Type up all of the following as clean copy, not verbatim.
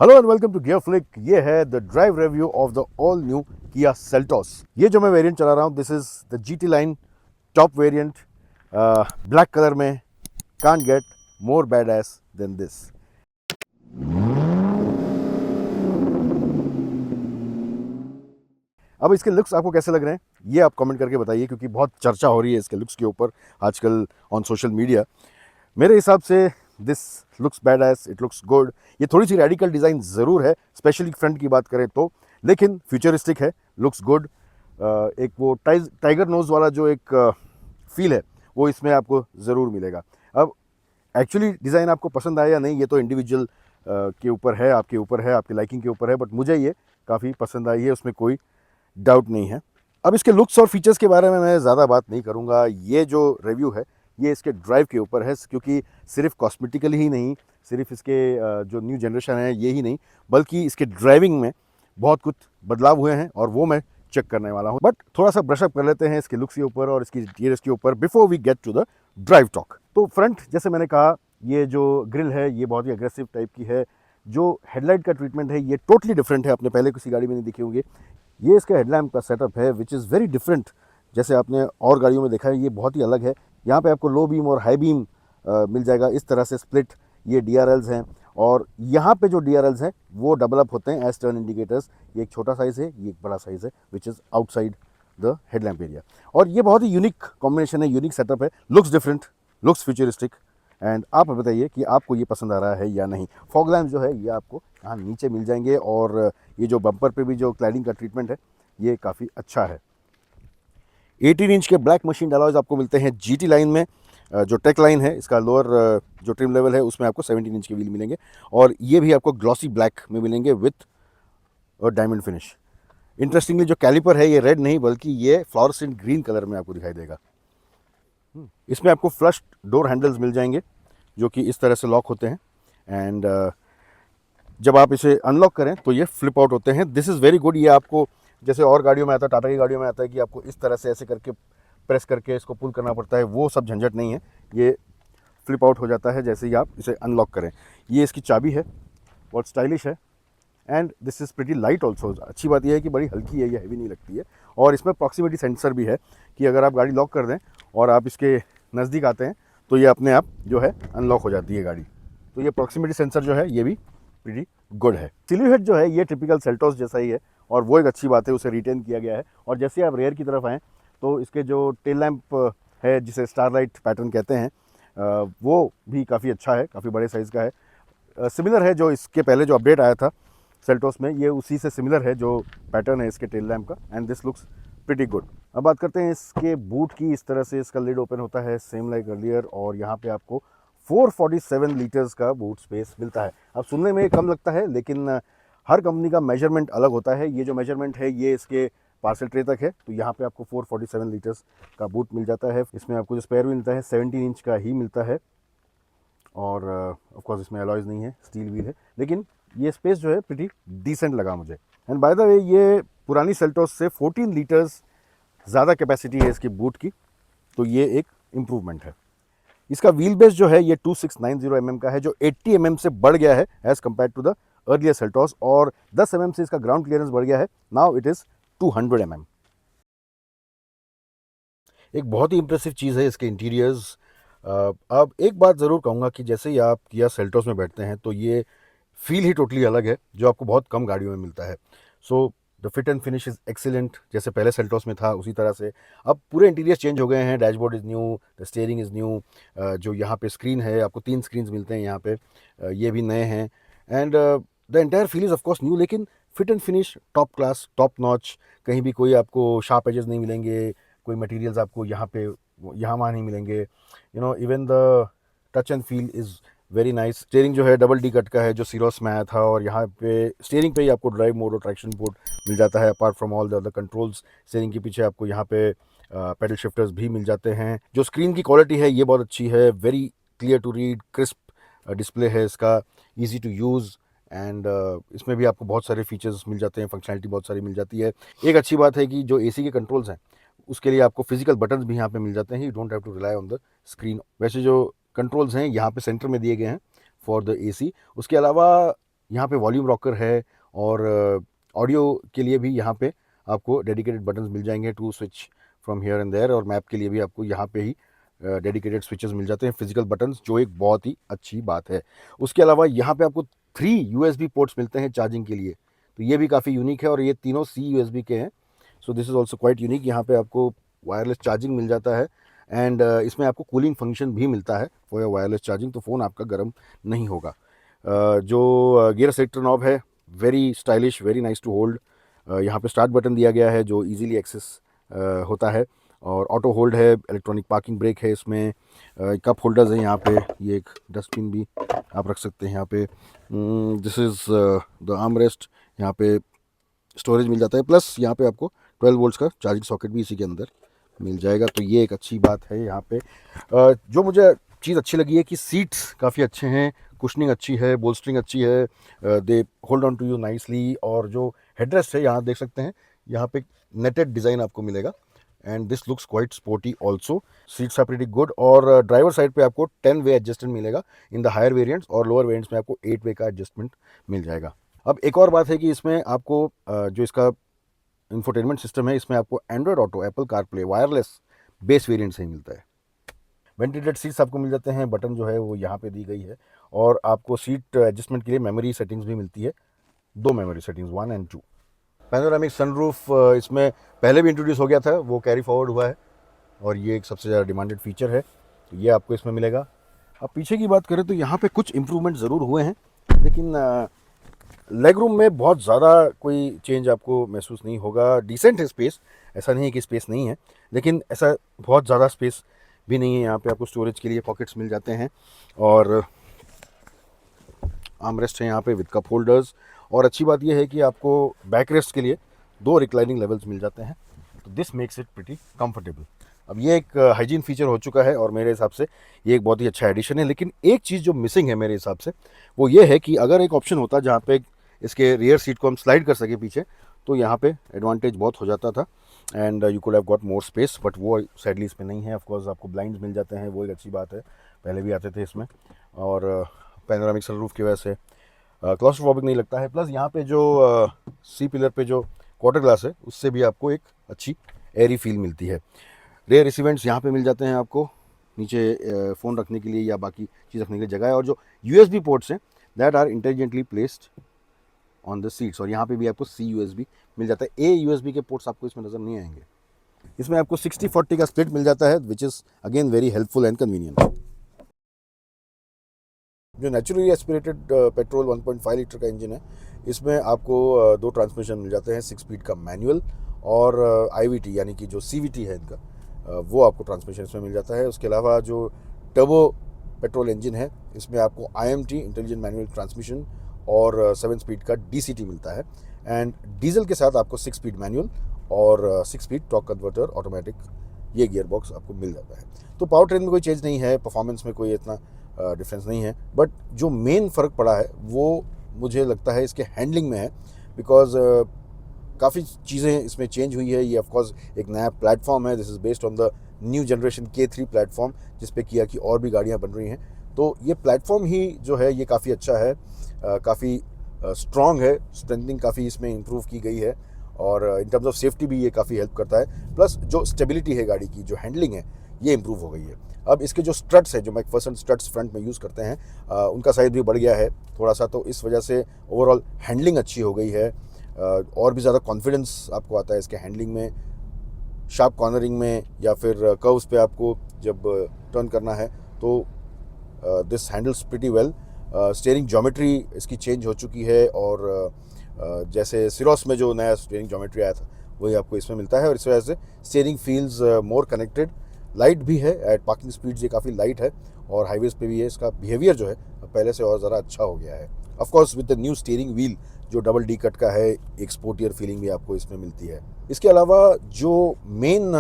Hello and welcome to gear flick. ये है the drive review of the all new Kia Seltos. ये जो मैं वेरिएंट चला रहा हूँ, this is the GT line top variant, black colour में। Can't get more bad as than this. अब इसके लुक्स आपको कैसे लग रहे हैं ये आप कमेंट करके बताइए, क्योंकि बहुत चर्चा हो रही है इसके लुक्स के ऊपर आजकल ऑन सोशल मीडिया। मेरे हिसाब से this looks bad S, it looks good. ये थोड़ी सी रेडिकल डिज़ाइन ज़रूर है, स्पेशली फ्रंट की बात करें तो, लेकिन फ्यूचरिस्टिक है, लुक्स गुड। एक वो टाइगर नोज वाला जो एक फील है वो इसमें आपको ज़रूर मिलेगा। अब एक्चुअली डिज़ाइन आपको पसंद आया या नहीं ये तो इंडिविजुअल के ऊपर है, आपके ऊपर है, आपकी लाइकिंग के ऊपर है, बट मुझे ये काफ़ी पसंद आई है, उसमें कोई डाउट नहीं है। अब इसके लुक्स और फीचर्स के बारे में मैं ज़्यादा बात नहीं करूँगा। ये जो रिव्यू है ये इसके ड्राइव के ऊपर है, क्योंकि सिर्फ कॉस्मेटिकली ही नहीं, सिर्फ इसके जो न्यू जनरेशन है ये ही नहीं, बल्कि इसके ड्राइविंग में बहुत कुछ बदलाव हुए हैं और वो मैं चेक करने वाला हूँ। बट थोड़ा सा ब्रशअप कर लेते हैं इसके लुक्स के ऊपर और इसकी इंटीरियर्स के ऊपर before we get to the drive talk. तो फ्रंट, जैसे मैंने कहा, ये जो ग्रिल है ये बहुत ही अग्रेसिव टाइप की है। जो हेडलाइट का ट्रीटमेंट है ये टोटली डिफरेंट है, आपने पहले किसी गाड़ी में नहीं देखे होंगे। ये इसका हेडलैम्प का सेटअप है विच इज़ वेरी डिफरेंट। जैसे आपने और गाड़ियों में देखा है ये बहुत ही अलग है। यहाँ पे आपको लो बीम और हाई बीम मिल जाएगा, इस तरह से स्प्लिट ये DRLs हैं। और यहाँ पे जो DRLs हैं वो डेवलप होते हैं एज टर्न इंडिकेटर्स। ये एक छोटा साइज़ है, ये एक बड़ा साइज़ है, which is outside the headlamp area. और ये बहुत ही यूनिक कॉम्बिनेशन है, यूनिक सेटअप है, looks different, looks futuristic. And आप बताइए कि आपको ये पसंद आ रहा है या नहीं। फॉग लैम्प जो है ये आपको यहाँ नीचे मिल जाएंगे, और ये जो बम्पर पे भी जो क्लैडिंग का ट्रीटमेंट है ये काफ़ी अच्छा है। 18 इंच के ब्लैक मशीन अलॉयज आपको मिलते हैं जीटी लाइन में। जो टेक लाइन है इसका लोअर जो ट्रिम लेवल है उसमें आपको 17 इंच के व्हील मिलेंगे, और ये भी आपको ग्लॉसी ब्लैक में मिलेंगे विथ और डायमंड फिनिश। इंटरेस्टिंगली जो कैलिपर है ये रेड नहीं बल्कि ये फ्लोरेसेंट ग्रीन कलर में आपको दिखाई देगा। इसमें आपको फ्लश डोर हैंडल्स मिल जाएंगे जो कि इस तरह से लॉक होते हैं, एंड जब आप इसे अनलॉक करें तो ये फ्लिप आउट होते हैं। This is very good. ये आपको जैसे और गाड़ियों में आता है, टाटा की गाड़ियों में आता है कि आपको इस तरह से ऐसे करके प्रेस करके इसको पुल करना पड़ता है, वो सब झंझट नहीं है। ये फ्लिप आउट हो जाता है जैसे ही आप इसे अनलॉक करें। ये इसकी चाबी है, बहुत स्टाइलिश है, and this is pretty light also. अच्छी बात यह है कि बड़ी हल्की है, ये हैवी नहीं लगती है। और इसमें प्रॉक्सिमिटी सेंसर भी है कि अगर आप गाड़ी लॉक कर दें और आप इसके नज़दीक आते हैं तो ये अपने आप जो है अनलॉक हो जाती है गाड़ी। तो ये प्रॉक्सिमिटी सेंसर जो है ये भी प्रिटी गुड है। सिल्यूएट जो है ये टिपिकल सेल्टोस जैसा ही है, और वो एक अच्छी बात है, उसे रिटेन किया गया है। और जैसे आप रेयर की तरफ आएँ तो इसके जो टेल लैंप है जिसे स्टारलाइट पैटर्न कहते हैं, वो भी काफ़ी अच्छा है, काफ़ी बड़े साइज़ का है। सिमिलर है जो इसके पहले जो अपडेट आया था सेल्टोस में, ये उसी से सिमिलर है जो पैटर्न है इसके टेल लैंप का, and this looks pretty good. अब बात करते हैं इसके बूट की। इस तरह से इसका लिड ओपन होता है सेम लाइक अर्लियर, और यहाँ पे आपको 447 लीटर्स का बूट स्पेस मिलता है। अब सुनने में कम लगता है, लेकिन हर कंपनी का मेजरमेंट अलग होता है। ये जो मेजरमेंट है ये इसके पार्सल ट्रे तक है, तो यहाँ पे आपको 447 लीटर्स का बूट मिल जाता है। इसमें आपको जो स्पेयर व्हील मिलता है 17 इंच का ही मिलता है, और ऑफ कोर्स इसमें अलॉयज़ नहीं है, स्टील व्हील है, लेकिन ये स्पेस जो है प्रिटी डिसेंट लगा मुझे। एंड बाय द वे ये पुरानी सेल्टोस से 14 लीटर्स ज़्यादा कैपेसिटी है इसकी बूट की, तो ये एक इम्प्रूवमेंट है। इसका व्हील बेस जो है ये 2690 mm का है, जो 80 mm से बढ़ गया है as compare to the earlier Seltos, और 10 mm से इसका ग्राउंड क्लियरेंस बढ़ गया है, नाउ इट इज़ 200 mm। एक बहुत ही इंप्रेसिव चीज़ है इसके इंटीरियर्स। अब एक बात ज़रूर कहूँगा कि जैसे ही आप किया सेल्टोस में बैठते हैं तो ये फील ही टोटली अलग है, जो आपको बहुत कम गाड़ियों में मिलता है। So the fit and finish is excellent, जैसे पहले सेल्टोस में था उसी तरह से। अब पूरे इंटीरियर्स चेंज हो गए हैं, dashboard is new, the steering is new, जो यहाँ पे स्क्रीन है, आपको 3 स्क्रीन्स मिलते हैं यहाँ पे, ये भी नए हैं, and the entire feel is of course new, लेकिन fit and finish top class, top notch. कहीं भी कोई आपको शार्प एजेस नहीं मिलेंगे, कोई मटेरियल्स आपको यहाँ पे यहाँ वहाँ नहीं मिलेंगे। Even the touch and feel is very nice. Steering जो है डबल डी कट का है जो सीरोस में आया था, और यहाँ पे स्टीयरिंग पे ही आपको ड्राइव मोड और ट्रैक्शन मोड मिल जाता है। Apart from all the other controls, steering के पीछे आपको यहाँ पे पेडल शिफ्टर्स भी मिल जाते हैं। जो स्क्रीन की क्वालिटी है ये बहुत अच्छी है, very clear to read, crisp display है इसका, ईजी टू यूज़, एंड इसमें भी आपको बहुत सारे फीचर्स मिल जाते हैं, फंक्शनैलिटी बहुत सारी मिल जाती है। एक अच्छी बात है कि जो AC के कंट्रोल्स हैं उसके लिए आपको फिजिकल बटन्स भी यहाँ पे मिल जाते हैं, you don't have to rely on the screen. वैसे जो कंट्रोल्स हैं यहाँ पे सेंटर में दिए गए हैं फॉर द AC। उसके अलावा यहाँ पे वॉल्यूम रॉकर है और ऑडियो के लिए भी यहाँ पे आपको डेडिकेटेड बटन्स मिल जाएंगे to switch from here and there, और मैप के लिए भी आपको यहाँ पे ही डेडिकेटेड स्विचेस मिल जाते हैं, फिजिकल बटन्स, जो एक बहुत ही अच्छी बात है। उसके अलावा यहाँ पे आपको 3 USB पोर्ट्स मिलते हैं चार्जिंग के लिए, तो ये भी काफ़ी यूनिक है, और ये तीनों CUSB के हैं। So this is also quite unique. यहाँ पे आपको वायरलेस चार्जिंग मिल जाता है, एंड इसमें आपको कूलिंग फंक्शन भी मिलता है फॉर योर वायरलेस चार्जिंग, तो फ़ोन आपका गर्म नहीं होगा। जो गियर सेलेक्टर नॉब है, very stylish, very nice to hold. यहाँ पे स्टार्ट बटन दिया गया है जो इजीली एक्सेस होता है, और ऑटो होल्ड है, इलेक्ट्रॉनिक पार्किंग ब्रेक है इसमें, कप होल्डर्स हैं यहाँ पे, ये एक डस्टबिन भी आप रख सकते हैं यहाँ पे। This is the arm rest, यहाँ पे स्टोरेज मिल जाता है, प्लस यहाँ पे आपको 12 वोल्ट्स का चार्जिंग सॉकेट भी इसी के अंदर मिल जाएगा, तो ये एक अच्छी बात है यहाँ पे। जो मुझे चीज़ अच्छी लगी है कि सीट्स काफ़ी अच्छे हैं, कुशनिंग अच्छी है, बोल्स्टरिंग अच्छी है, they hold on to you nicely, और जो हेडरेस्ट है यहाँ देख सकते हैं, यहाँ पे नेटेड डिज़ाइन आपको मिलेगा, and this looks quite sporty also. Seats are pretty good, और ड्राइवर साइड पे आपको 10 वे एडजस्टमेंट मिलेगा इन द हायर वेरिएंट्स, और लोअर वेरिएंट्स में आपको 8 वे का एडजस्टमेंट मिल जाएगा। अब एक और बात है कि इसमें आपको जो इसका इंफोटेनमेंट सिस्टम है, इसमें आपको Android auto, Apple CarPlay, wireless base variant से ही मिलता है। वेंटिलेटेड सीट्स आपको मिल जाते हैं, बटन जो है वो यहाँ पे दी गई है, और आपको सीट एडजस्टमेंट के लिए मेमोरी सेटिंग्स भी मिलती है, 2 memory settings, 1 and 2। Panoramic sunroof इसमें पहले भी इंट्रोड्यूस हो गया था, वो कैरी फॉरवर्ड हुआ है, और ये एक सबसे ज़्यादा डिमांडेड फीचर है, तो ये आपको इसमें मिलेगा। अब पीछे की बात करें तो यहाँ पे कुछ इम्प्रूवमेंट ज़रूर हुए हैं, लेकिन लेग रूम में बहुत ज़्यादा कोई चेंज आपको महसूस नहीं होगा। डिसेंट है स्पेस, ऐसा नहीं है कि स्पेस नहीं है, लेकिन ऐसा बहुत ज़्यादा स्पेस भी नहीं है। यहाँ पे आपको स्टोरेज के लिए पॉकेट्स मिल जाते हैं, और आर्म रेस्ट है यहाँ पे विद कप होल्डर्स, और अच्छी बात यह है कि आपको बैक रेस्ट के लिए 2 रिक्लाइनिंग लेवल्स मिल जाते हैं, तो this makes it pretty comfortable. अब ये एक हाइजीन फीचर हो चुका है, और मेरे हिसाब से ये एक बहुत ही अच्छा एडिशन है, लेकिन एक चीज़ जो मिसिंग है मेरे हिसाब से वो ये है कि अगर एक ऑप्शन होता जहाँ पे इसके रियर सीट को हम स्लाइड कर सके पीछे, तो यहाँ पे एडवांटेज बहुत हो जाता था, and you could have got more space, but वो सैडली इसमें नहीं है। ऑफकोर्स आपको ब्लाइंड्स मिल जाते हैं, वो एक अच्छी बात है, पहले भी आते थे इसमें, और पैनोरामिक सनरूफ की वजह से क्लॉस्ट्रोफोबिक नहीं लगता है। प्लस यहाँ पे जो सी पिलर पे जो क्वार्टर ग्लास है, उससे भी आपको एक अच्छी एयरी फील मिलती है। रेयर रिसीवेंट्स यहाँ पे मिल जाते हैं आपको, नीचे फ़ोन रखने के लिए या बाकी चीज़ रखने के लिए जगह है, और जो USB पोर्ट्स हैं that are intelligently placed on the seats, और यहाँ पे भी आपको CUSB मिल जाता है। USB के पोर्ट्स आपको इसमें नज़र नहीं आएंगे। इसमें आपको 60-40 का स्प्लिट मिल जाता है, which is again very helpful and convenient. जो नेचुरली एस्पिरेटेड पेट्रोल 1.5 लीटर का इंजन है, इसमें आपको 2 ट्रांसमिशन मिल जाते हैं, 6 स्पीड का मैनुअल, और IVT यानी कि जो CVT है इनका, वो आपको ट्रांसमिशन इसमें मिल जाता है। उसके अलावा जो टर्बो पेट्रोल इंजन है, इसमें आपको IMT इंटेलिजेंट मैनुअल ट्रांसमिशन और 7 स्पीड का DCT मिलता है, एंड डीजल के साथ आपको 6 स्पीड मैनुअल और 6 स्पीड टॉर्क कन्वर्टर ऑटोमेटिक, ये गियर बॉक्स आपको मिल जाता है। तो पावर ट्रेन में कोई चेंज नहीं है, परफॉर्मेंस में कोई इतना डिफरेंस नहीं है, बट जो मेन फ़र्क पड़ा है वो मुझे लगता है इसके हैंडलिंग में है, बिकॉज काफ़ी चीज़ें इसमें चेंज हुई है। ये ऑफकोर्स एक नया प्लेटफॉर्म है, this is based on the new generation K3 platform, जिस पे किया की और भी गाड़ियाँ बन रही हैं, तो ये प्लेटफॉर्म ही जो है ये काफ़ी अच्छा है, काफ़ी स्ट्रॉन्ग है, स्ट्रेंथनिंग काफ़ी इसमें इम्प्रूव की गई है, और इन टर्म्स ऑफ सेफ्टी भी ये काफ़ी हेल्प करता है। प्लस जो स्टेबिलिटी है गाड़ी की, जो हैंडलिंग है, ये इम्प्रूव हो गई है। अब इसके जो स्ट्रट्स है, जो मैकफर्सन स्ट्रट्स फ्रंट में यूज़ करते हैं, उनका साइज भी बढ़ गया है थोड़ा सा, तो इस वजह से ओवरऑल हैंडलिंग अच्छी हो गई है, और भी ज़्यादा कॉन्फिडेंस आपको आता है इसके हैंडलिंग में, शार्प कॉर्नरिंग में, या फिर कर्व्स पे आपको जब टर्न करना है, तो this handles pretty well. Steering geometry इसकी चेंज हो चुकी है, और जैसे सिरोस में जो नया स्टीयरिंग ज्योमेट्री आया था, वही आपको इसमें मिलता है, और इस वजह से steering feels more connected. Light भी है, एट पार्किंग स्पीड ये काफ़ी लाइट है, और हाईवेज पे भी है, इसका बिहेवियर जो है पहले से और ज़रा अच्छा हो गया है। Of course with the new steering wheel जो डबल डी कट का है, एक स्पोर्टियर फीलिंग भी आपको इसमें मिलती है। इसके अलावा जो मेन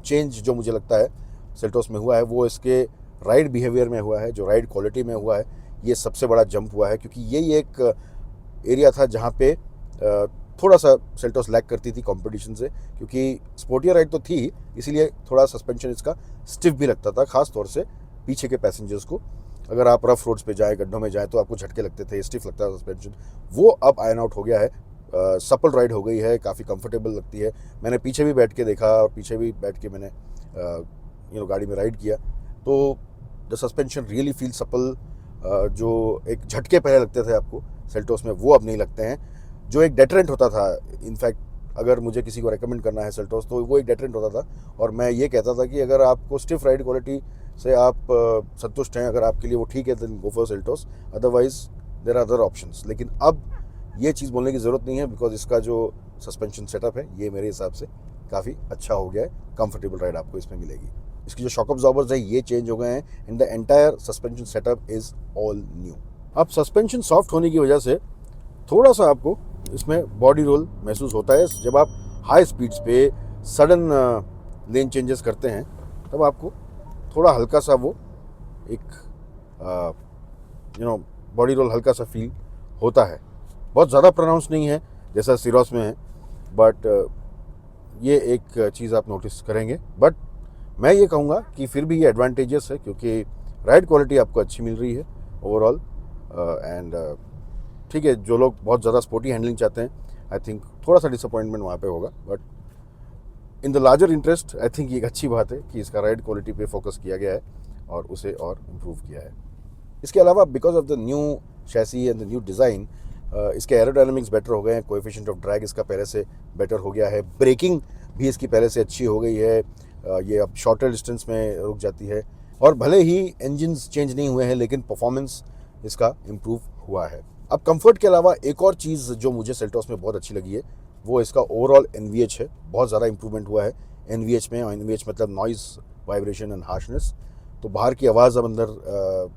चेंज जो मुझे लगता है सेल्टोस में हुआ है, वो इसके राइड बिहेवियर में हुआ है, जो राइड क्वालिटी में हुआ है, ये सबसे बड़ा जंप हुआ है, क्योंकि यही एक एरिया था जहाँ पे थोड़ा सा सेल्टोस लैग करती थी कंपटीशन से, क्योंकि स्पोर्टियर राइड तो थी, इसीलिए थोड़ा सस्पेंशन इसका स्टिफ भी लगता था, खास तौर से पीछे के पैसेंजर्स को। अगर आप रफ रोड्स पे जाएँ, गड्ढों में जाएँ तो आपको झटके लगते थे, स्टिफ लगता था सस्पेंशन, वो अब आयरन आउट हो गया है। सपल राइड हो गई है, काफ़ी कंफर्टेबल लगती है। मैंने पीछे भी बैठ के देखा और पीछे भी बैठ के मैंने गाड़ी में राइड किया, तो the suspension really feel supple. जो एक झटके पहले लगते थे आपको सेल्टोस में, वो अब नहीं लगते हैं। जो एक डेटरेंट होता था, इनफैक्ट अगर मुझे किसी को रेकमेंड करना है सेल्टोस, तो वो एक डेटरेंट होता था। और मैं ये कहता था कि अगर आपको स्टिफ राइड क्वालिटी से आप संतुष्ट हैं, अगर आपके लिए वो ठीक है, then go for Seltos, otherwise there are other options. लेकिन अब ये चीज़ बोलने की ज़रूरत नहीं है, बिकॉज इसका जो सस्पेंशन सेटअप है ये मेरे हिसाब से काफ़ी अच्छा हो गया है। कंफर्टेबल राइड आपको इसमें मिलेगी। इसकी जो शॉक अब्जॉर्बर्स है ये चेंज हो गए हैं, and the entire suspension setup is all new. अब सस्पेंशन सॉफ्ट होने की वजह से थोड़ा सा आपको इसमें बॉडी रोल महसूस होता है। जब आप हाई स्पीड्स पे सडन लेन चेंजेस करते हैं, तब आपको थोड़ा हल्का सा वो एक बॉडी रोल हल्का सा फील होता है। बहुत ज़्यादा प्रोनाउंस नहीं है जैसा सीरोस में है, बट ये एक चीज़ आप नोटिस करेंगे। बट मैं ये कहूँगा कि फिर भी ये एडवांटेजेस है, क्योंकि राइड क्वालिटी आपको अच्छी मिल रही है ओवरऑल। एंड ठीक है, जो लोग बहुत ज़्यादा स्पोर्टी हैंडलिंग चाहते हैं, आई थिंक थोड़ा सा डिसअपॉइंटमेंट वहाँ पे होगा, but in the larger interest I think ये एक अच्छी बात है कि इसका राइड क्वालिटी पे फोकस किया गया है और उसे और इम्प्रूव किया है। इसके अलावा because of the new chassis and the new design, इसके एरोडायनामिक्स बेटर हो गए हैं, कोएफिशिएंट ऑफ ड्रैग इसका पहले से बेटर हो गया है, ब्रेकिंग भी इसकी पहले से अच्छी हो गई है। ये अब शॉर्टर डिस्टेंस में रुक जाती है, और भले ही इंजन्स चेंज नहीं हुए हैं, लेकिन परफॉर्मेंस इसका इम्प्रूव हुआ है। अब कंफर्ट के अलावा एक और चीज़ जो मुझे सेल्टोस में बहुत अच्छी लगी है, वो इसका ओवरऑल NVH है। बहुत ज़्यादा इंप्रूवमेंट हुआ है NVH में। NVH मतलब नॉइज़, वाइब्रेशन एंड हार्शनेस। तो बाहर की आवाज़ अब अंदर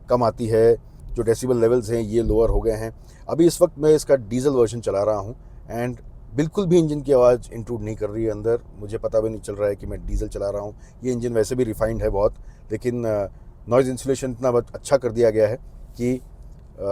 कम आती है, जो डेसिबल लेवल्स हैं ये लोअर हो गए हैं। अभी इस वक्त मैं इसका डीजल वर्जन चला रहा हूँ, एंड बिल्कुल भी इंजन की आवाज़ इंट्रूड नहीं कर रही है अंदर। मुझे पता भी नहीं चल रहा है कि मैं डीजल चला रहा हूँ। ये इंजन वैसे भी रिफाइंड है बहुत, लेकिन नॉइज़ इंसुलेशन इतना अच्छा कर दिया गया है कि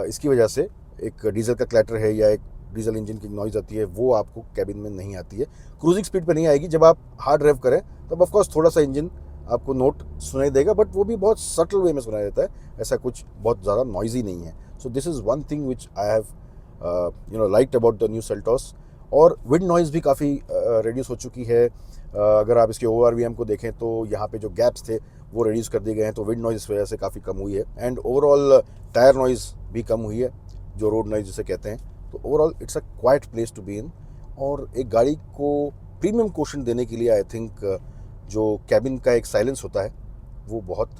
इसकी वजह से एक डीजल का क्लैटर है या एक डीजल इंजन की नॉइज़ आती है, वो आपको कैबिन में नहीं आती है। क्रूजिंग स्पीड पे नहीं आएगी। जब आप हार्ड ड्राइव करें तब ऑफकोर्स थोड़ा सा इंजन आपको नोट सुनाई देगा, बट वो भी बहुत सटल वे में सुनाई देता है, ऐसा कुछ बहुत ज़्यादा नॉइजी नहीं है। So this is one thing which I have liked about the new Seltos. और विंड नॉइज़ भी काफ़ी रिड्यूस हो चुकी है। अगर आप इसके ORVM को देखें तो यहाँ पे जो गैप्स थे वो रिड्यूस कर दिए गए हैं, तो विंड नॉइज़ इस वजह से काफ़ी कम हुई है। एंड ओवरऑल टायर नॉइज़ भी कम हुई है, जो रोड नॉइज़ जिसे कहते हैं। तो overall it's a quite place to be in. और एक गाड़ी को प्रीमियम क्वेश्चन देने के लिए आई थिंक जो कैबिन का एक साइलेंस होता है वो बहुत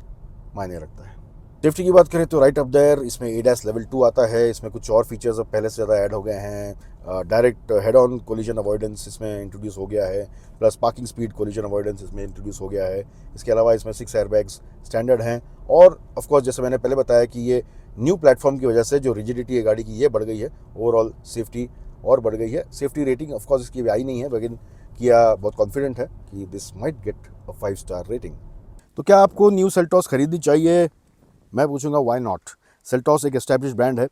मायने रखता है। सेफ्टी की बात करें तो राइट अप देयर इसमें ADAS लेवल 2 आता है। इसमें कुछ और फीचर्स अब पहले से ज़्यादा ऐड हो गए हैं। Direct head on collision avoidance इसमें इंट्रोड्यूस हो गया है, plus parking speed collision avoidance इसमें इंट्रोड्यूस हो गया है। इसके अलावा इसमें 6 एयरबैग्स स्टैंडर्ड हैं, और ऑफकोर्स जैसे मैंने पहले बताया कि ये न्यू प्लेटफॉर्म की वजह से जो रिजिडिटी है गाड़ी की ये बढ़ गई है, ओवरऑल सेफ्टी और बढ़ गई है। सेफ्टी रेटिंग ऑफकोर्स इसकी आई नहीं है, लेकिन किया बहुत कॉन्फिडेंट है कि this might get a 5 star rating. तो क्या आपको न्यू सेल्टोस खरीदनी चाहिए? मैं पूछूंगा व्हाई नॉट। सेल्टोस एक एस्टैब्लिश ब्रांड है।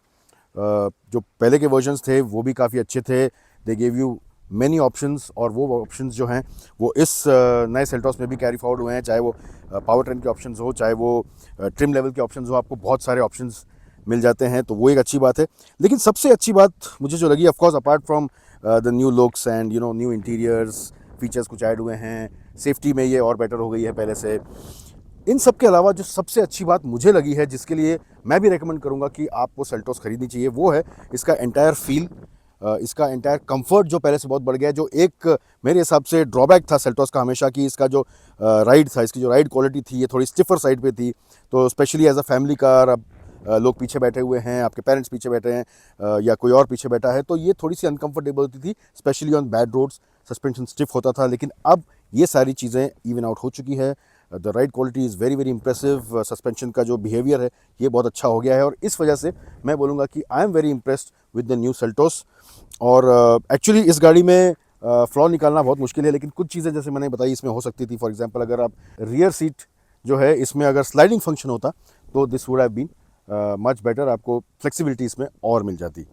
जो पहले के वर्जन्स थे वो भी काफ़ी अच्छे थे। They gave you many options, और वो ऑप्शंस जो हैं वो इस नए सेल्टोस में भी कैरी फॉरवर्ड हुए हैं। चाहे वो पावर ट्रेन के ऑप्शंस हो, चाहे वो ट्रिम लेवल के ऑप्शंस हो, आपको बहुत सारे ऑप्शंस मिल जाते हैं, तो वो एक अच्छी बात है। लेकिन सबसे अच्छी बात मुझे जो लगी, of course apart from the new looks and new interiors, features कुछ ऐड हुए हैं, सेफ्टी में ये और बेटर हो गई है पहले से। इन सब के अलावा जो सबसे अच्छी बात मुझे लगी है, जिसके लिए मैं भी रेकमेंड करूंगा कि आपको सेल्टोस खरीदनी चाहिए, वो है इसका एंटायर फील, इसका एंटायर कंफर्ट जो पहले से बहुत बढ़ गया है। जो एक मेरे हिसाब से ड्रॉबैक था सेल्टोस का हमेशा, कि इसका जो राइड था, इसकी जो राइड क्वालिटी थी, ये थोड़ी स्टिफर साइड पे थी। तो specially as a family car, अब लोग पीछे बैठे हुए हैं, आपके पेरेंट्स पीछे बैठे हैं या कोई और पीछे बैठा है, तो ये थोड़ी सी अनकंफर्टेबल होती थी, specially on bad roads. Suspension stiff होता था, लेकिन अब ये सारी चीज़ें इवन आउट हो चुकी है। The ride quality is very very impressive. Suspension का जो बिहेवियर है ये बहुत अच्छा हो गया है, और इस वजह से मैं बोलूँगा कि I am very impressed with the new Seltos. और एक्चुअली इस गाड़ी में फ्लॉ निकालना बहुत मुश्किल है, लेकिन कुछ चीज़ें जैसे मैंने बताई इसमें हो सकती थी। फॉर एग्जांपल, अगर आप रियर सीट जो है इसमें अगर स्लाइडिंग फंक्शन होता तो this would have been much better, आपको फ्लेक्सिबिलिटी इसमें और मिल जाती।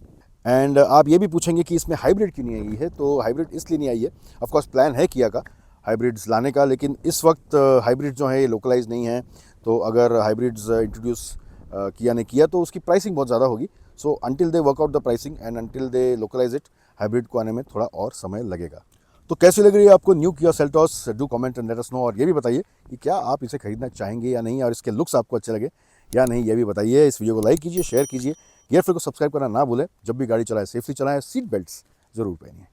एंड आप ये भी पूछेंगे कि इसमें हाइब्रिड क्यों नहीं आई है, तो हाइब्रिड इसलिए नहीं आई है, ऑफकोर्स प्लान है किया का हाइब्रिड्स लाने का, लेकिन इस वक्त हाइब्रिड जो है ये लोकलाइज नहीं है। तो अगर हाइब्रिड्स इंट्रोड्यूस किया नहीं किया तो उसकी प्राइसिंग बहुत ज़्यादा होगी। So until they work out the pricing and until they localise it, hybrid को आने में थोड़ा और समय लगेगा। तो कैसी लग रही है आपको new Kia Seltos? Do comment and let us know. और ये भी बताइए कि क्या आप इसे खरीदना चाहेंगे या नहीं, और इसके लुक्स आपको अच्छे लगे या नहीं, ये भी बताइए। इस वीडियो को लाइक कीजिए, शेयर कीजिए, गियर फ्री को सब्सक्राइब करना ना भूलें। जब भी गाड़ी चलाएं सेफली चलाएं, सीट बेल्ट्स जरूर पहनिए।